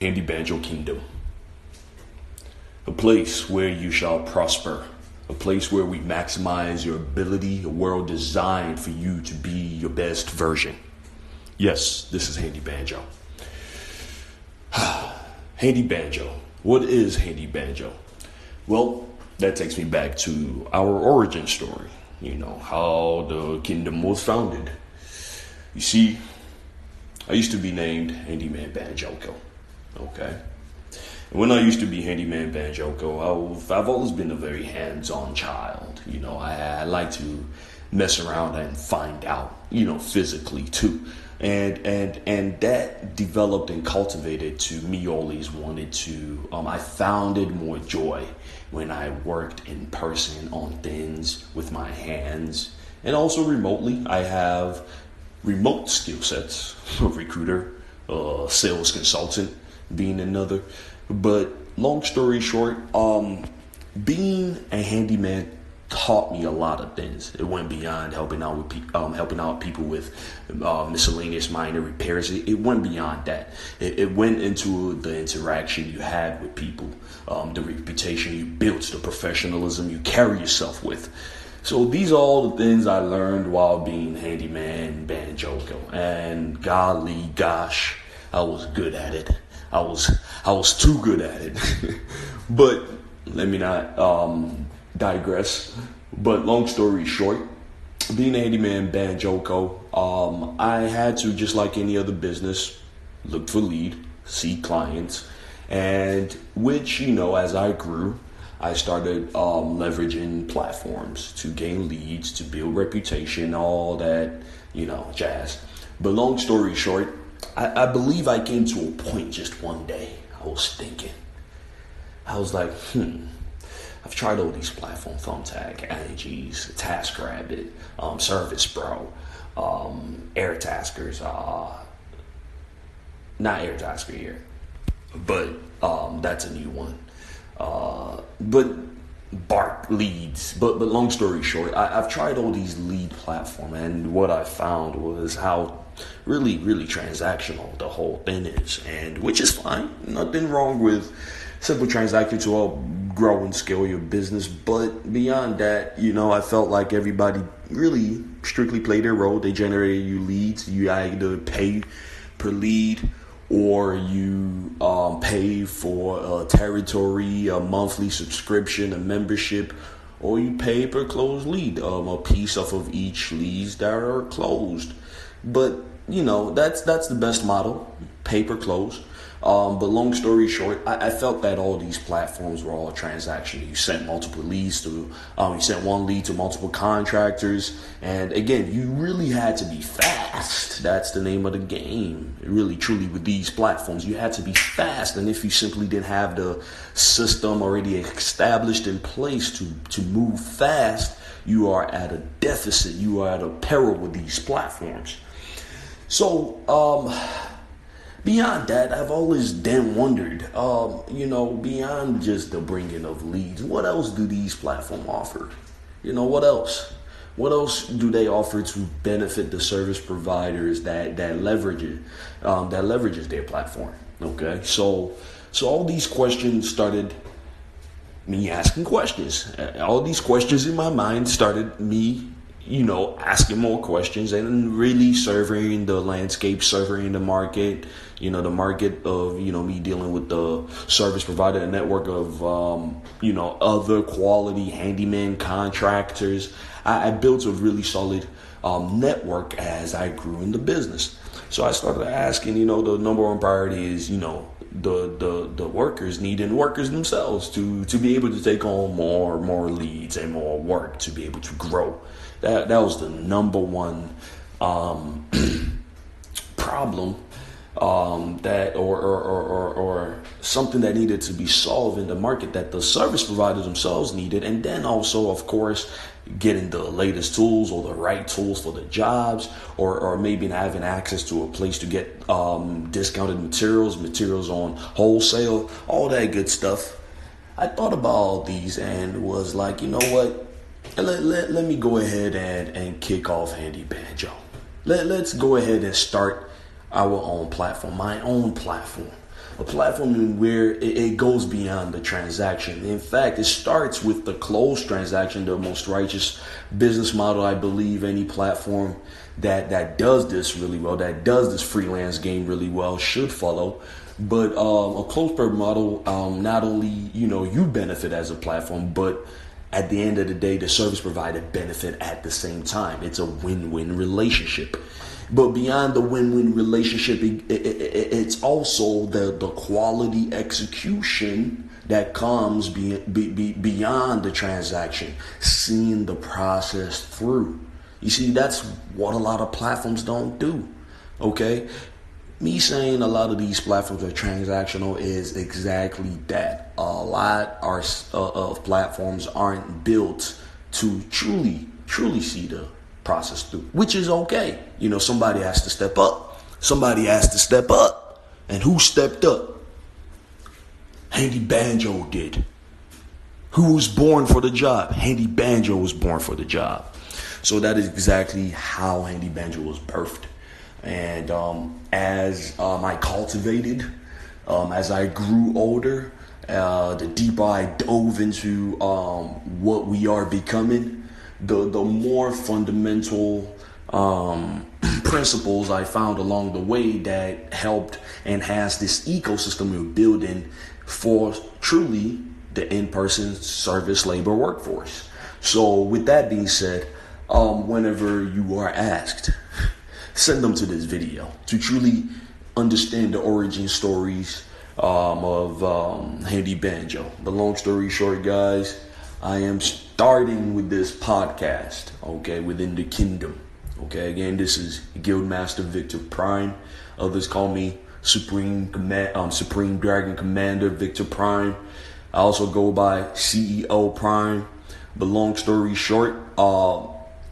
Handy Banjo Kingdom, a place where you shall prosper, a place where we maximize your ability, a world designed for you to be your best version. Yes, this is Handy Banjo. Handy Banjo. What is Handy Banjo? Well, that takes me back to our origin story. You know, how the kingdom was founded. You see, I used to be named Handyman Banjoko. Okay. And when I used to be Handyman Banjoko, I've always been a very hands-on child. You know, I like to mess around and find out, physically too. And that developed and cultivated to me always wanted to, I found it more joy when I worked in person on things with my hands. And also remotely, I have remote skill sets, a recruiter, sales consultant being another. But long story short, being a handyman taught me a lot of things. It went beyond helping out people with miscellaneous minor repairs. It went beyond that. It went into the interaction you had with people, the reputation you built, the professionalism you carry yourself with. So these are all the things I learned while being Handyman Banjoko, and golly gosh, I was good at it. I was too good at it. But let me not digress. But long story short, being a Handyman Banjoko, I had to, just like any other business, look for lead, seek clients, and which, as I grew, I started leveraging platforms to gain leads, to build reputation, all that, jazz. But long story short, I believe I came to a point just one day. I was thinking. I was like, I've tried all these platforms, Thumbtack, Angie's, TaskRabbit, Service Pro, Airtaskers, not Airtasker here, but that's a new one. But Bark leads. But long story short, I've tried all these lead platforms, and what I found was how really transactional the whole thing is, and which is fine. Nothing wrong with simple transactions to help grow and scale your business. But beyond that, I felt like everybody really strictly played their role. They generated you leads. You either pay per lead, or you pay for a territory, a monthly subscription, a membership, or you pay per closed lead, a piece off of each leads that are closed. But that's the best model, pay per close. But long story short, I felt that all these platforms were all transactional. You sent multiple leads to, you sent one lead to multiple contractors. And again, you really had to be fast. That's the name of the game. Really, truly, with these platforms, you had to be fast. And if you simply didn't have the system already established in place to move fast, you are at a deficit. You are at a peril with these platforms. So, beyond that, I've always then wondered, beyond just the bringing of leads, what else do these platforms offer? What else? What else do they offer to benefit the service providers that leverages their platform? Okay, so all these questions started me asking questions. All these questions in my mind started me asking more questions and really surveying the landscape, surveying the market, the market of, me dealing with the service provider, a network of, other quality handyman contractors. I built a really solid network as I grew in the business. So I started asking, the number one priority is, the workers needing workers themselves to be able to take on more leads and more work to be able to grow. That was the number one problem that or something that needed to be solved in the market that the service providers themselves needed. And then also, of course, getting the latest tools or the right tools for the jobs, or maybe having access to a place to get discounted materials on wholesale, all that good stuff. I thought about all these and was like, what? Let me go ahead and kick off Handy Banjo. Let's go ahead and start our own platform, my own platform. A platform where it goes beyond the transaction. In fact, it starts with the closed transaction, the most righteous business model, I believe, any platform that does this really well, that does this freelance game really well, should follow. But a closed model, not only you benefit as a platform, but at the end of the day, the service provider benefit at the same time. It's a win-win relationship. But beyond the win-win relationship, it's also the quality execution that comes beyond the transaction, seeing the process through. You see, that's what a lot of platforms don't do. Okay? Me saying a lot of these platforms are transactional is exactly that. A lot of platforms aren't built to truly see the process through, which is okay. Somebody has to step up. And who stepped up? Handy Banjo did. Who was born for the job? Handy Banjo was born for the job. So that is exactly how Handy Banjo was birthed. And as I cultivated, as I grew older, the deeper I dove into what we are becoming, the more fundamental principles I found along the way that helped enhance this ecosystem we're building for truly the in-person service labor workforce. So with that being said, whenever you are asked, send them to this video to truly understand the origin stories of Handy Banjo. The long story short, guys, I am starting with this podcast, okay, within the kingdom. Okay, again, this is Guildmaster Victor Prime. Others call me Supreme Dragon Commander Victor Prime. I also go by CEO Prime. But long story short,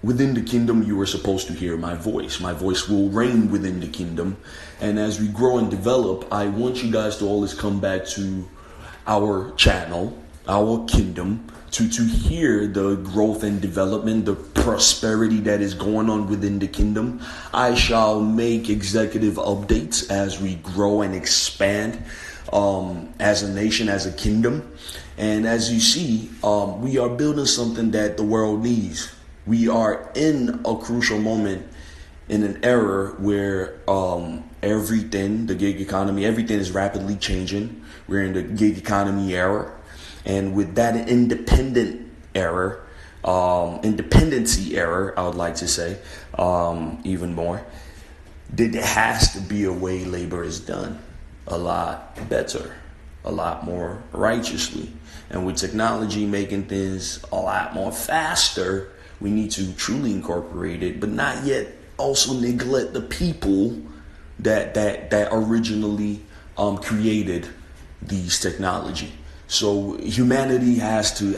within the kingdom, you are supposed to hear my voice. My voice will reign within the kingdom. And as we grow and develop, I want you guys to always come back to our channel, our kingdom, to hear the growth and development, the prosperity that is going on within the kingdom. I shall make executive updates as we grow and expand as a nation, as a kingdom. And as you see, we are building something that the world needs. We are in a crucial moment in an era where everything, the gig economy, everything is rapidly changing. We're in the gig economy era. And with that independency era, I would like to say, even more, there has to be a way labor is done a lot better, a lot more righteously. And with technology making things a lot more faster, we need to truly incorporate it, but not yet also neglect the people that originally created these technology. So humanity has to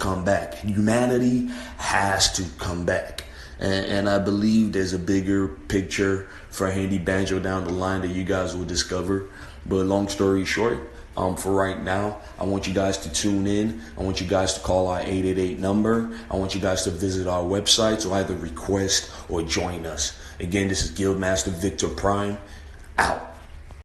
come back. Humanity has to come back. And I believe there's a bigger picture for Handy Banjo down the line that you guys will discover. But long story short, for right now, I want you guys to tune in. I want you guys to call our 888 number. I want you guys to visit our website to either request or join us. Again, this is Guildmaster Victor Prime, out.